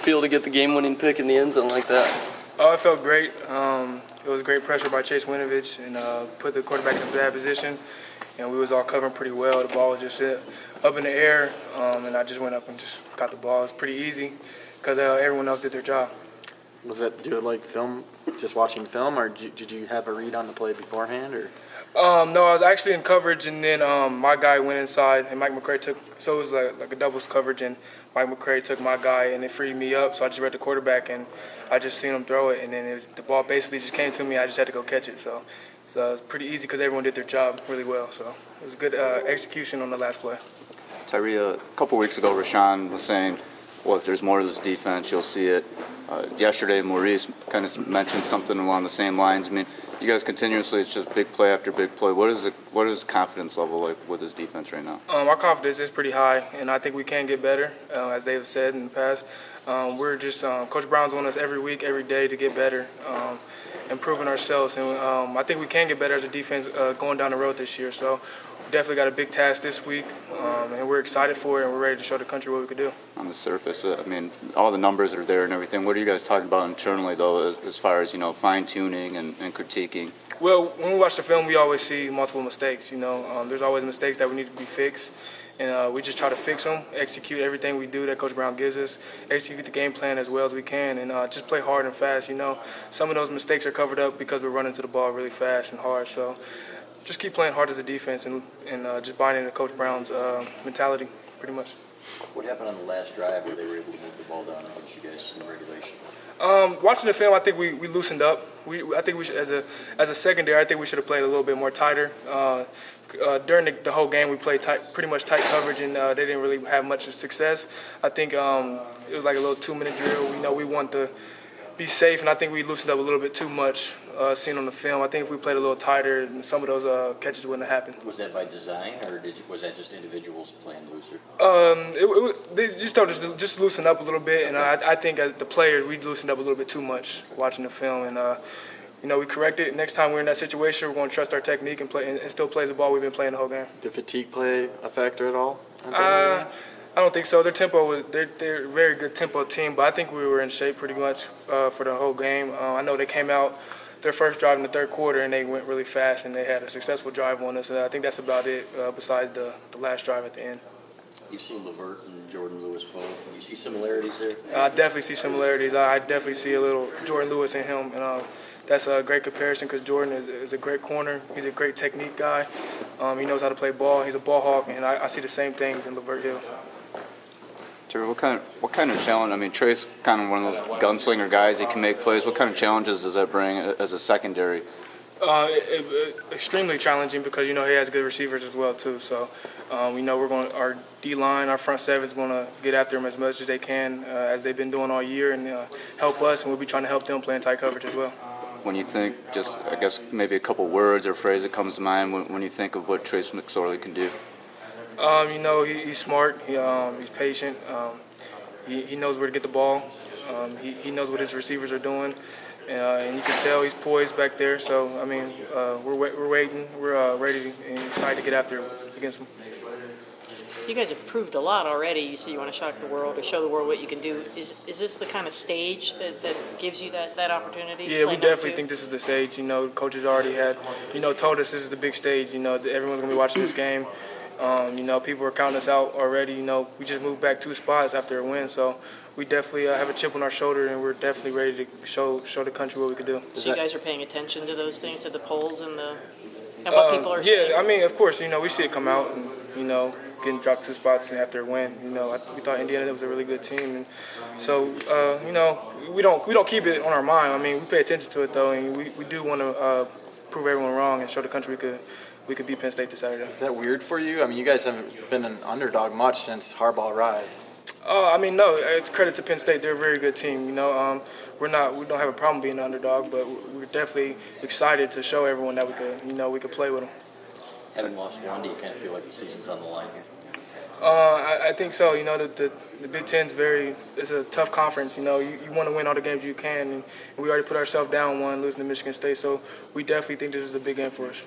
feel to get the game-winning pick in the end zone like that? Oh, it felt great. It was great pressure by Chase Winovich and put the quarterback in a bad position. And we was all covering pretty well. The ball was just up in the air, and I just went up and just got the ball. It was pretty easy because everyone else did their job. Was that due to like film, just watching film, or did you have a read on the play beforehand, or? No, I was actually in coverage, and then my guy went inside, and Mike McCray took. So it was like a doubles coverage, and Mike McCray took my guy, and it freed me up. So I just read the quarterback, and I just seen him throw it, and then the ball basically just came to me. I just had to go catch it. So it was pretty easy because everyone did their job really well. So it was good execution on the last play. Tyree, a couple weeks ago, Rashawn was saying, well, if there's more to this defense, you'll see it. Yesterday, Maurice kind of mentioned something along the same lines. I mean, you guys continuously, it's just big play after big play. What is confidence level like with this defense right now? Our confidence is pretty high, and I think we can get better, as they've said in the past. We're just Coach Brown's on us every week, every day to get better, improving ourselves, and I think we can get better as a defense going down the road this year. So we definitely got a big task this week, and we're excited for it, and we're ready to show the country what we could do. On the surface, I mean, all the numbers are there and everything. What are you guys talking about internally, though, as far as, fine-tuning and critiquing? Well, when we watch the film, we always see multiple mistakes. There's always mistakes that we need to be fixed, and we just try to fix them, execute everything we do that Coach Brown gives us, execute the game plan as well as we can, and just play hard and fast. Some of those mistakes are covered up because we're running to the ball really fast and hard. So just keep playing hard as a defense and just buying into Coach Brown's mentality, pretty much. What happened on the last drive where they were able to move the ball down against you guys in regulation? Watching the film, I think we loosened up. I think we should, as a secondary, I think we should have played a little bit more tighter. During the whole game, we played pretty much tight coverage, and they didn't really have much success. I think it was like a little 2-minute drill. We want to be safe, and I think we loosened up a little bit too much, seen on the film. I think if we played a little tighter, some of those catches wouldn't have happened. Was that by design, or was that just individuals playing looser? They just told us to just loosen up a little bit, and I think as the players, we loosened up a little bit too much watching the film, and we corrected. Next time we're in that situation, we're going to trust our technique and play and still play the ball we've been playing the whole game. Did fatigue play a factor at all? I don't think so. Their tempo, they're a very good tempo team, but I think we were in shape pretty much for the whole game. I know they came out their first drive in the third quarter, and they went really fast, and they had a successful drive on us. I think that's about it, besides the last drive at the end. You've seen LeVert and Jordan Lewis both. Do you see similarities there? I definitely see similarities. I definitely see a little Jordan Lewis in him, and that's a great comparison because Jordan is a great corner. He's a great technique guy. He knows how to play ball. He's a ball hawk, and I see the same things in LeVert Hill. Terry, what kind of challenge? I mean, Trey's kind of one of those gunslinger guys. He can make plays. What kind of challenges does that bring as a secondary? Extremely challenging because he has good receivers as well too. So our D line, our front seven is going to get after him as much as they can, as they've been doing all year, and help us. And we'll be trying to help them play in tight coverage as well. When you think, just I guess maybe a couple words or phrase that comes to mind when you think of what Trace McSorley can do. He's smart. He's patient. He knows where to get the ball. He knows what his receivers are doing, and you can tell he's poised back there. So we're waiting. We're ready and excited to get after against him. You guys have proved a lot already. You say you want to shock the world or show the world what you can do. Is this the kind of stage that gives you that opportunity? Yeah, we definitely think this is the stage. Coaches already had, told us this is the big stage. Everyone's gonna be watching this game. People are counting us out already. We just moved back 2 spots after a win, so we definitely have a chip on our shoulder, and we're definitely ready to show the country what we can do. So you guys are paying attention to those things, to the polls and what people are saying? Yeah, of course, we see it come out, and getting dropped 2 spots after a win. We thought Indiana was a really good team, and so we don't keep it on our mind. We pay attention to it though, and we do want to prove everyone wrong and show the country we could beat Penn State this Saturday. Is that weird for you? You guys haven't been an underdog much since Harbaugh arrived. No, it's credit to Penn State. They're a very good team. We don't have a problem being an underdog, but we're definitely excited to show everyone that we could play with them. Having lost one, do you kind of feel like the season's on the line here? I think so. The Big Ten's it's a tough conference. You want to win all the games you can, and we already put ourselves down one, losing to Michigan State. So we definitely think this is a big game for us.